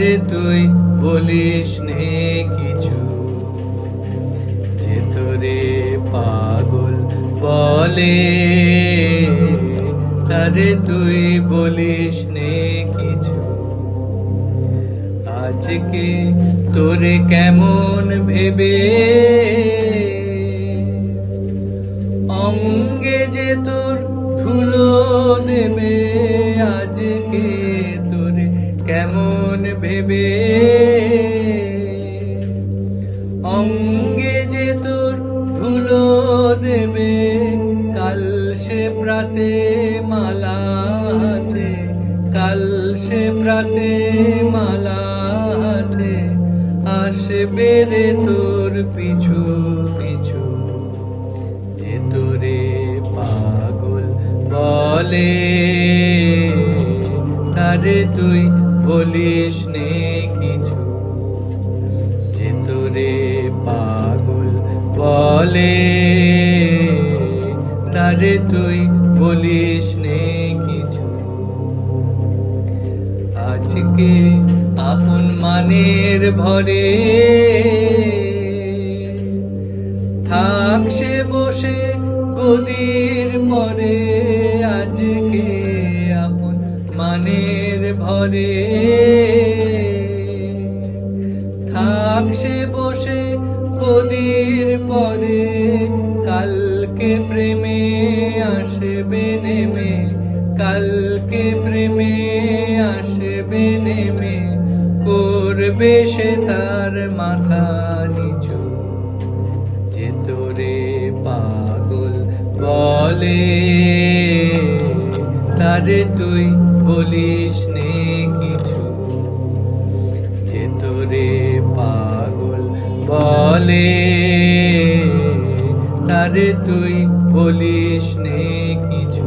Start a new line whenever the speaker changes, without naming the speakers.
তারে তুই বলিস নে কিছু, যে তোরে পাগল বলে তারে তুই বলিস নে কিছু। আজকে তোরে কেমন ভেবে অঙ্গে যে তোর ধুলো দেবে, আজকে তোরে কেমন ভেবে অঙ্গে যে তোর ধুলো দেবে, কাল সে প্রাতে মালা হাতে, কাল সে প্রাতে মালা হাতে আসবে রে তোর পিছু পিছু, যে তোরে পাগল বলে তারে তুই বলিস নে কিছু, যে তোরে পাগল বলে তারে তুই বলিস নে কিছু। আজকে আপন মানের ভরে থাক সে বসে গদির পরে, আজকে আপন মানের ভরে থাক সে বসে গদির পরে, কালকে প্রেমে আসবে নেমে, কালকে প্রেমে আসবে নেমে করবে সে তার মাথা নিচু, যে তোরে পাগল বলে তারে তুই বলিস নে কিছু, যে তোরে পাগল বলে তারে তুই বলিস নে কিছু।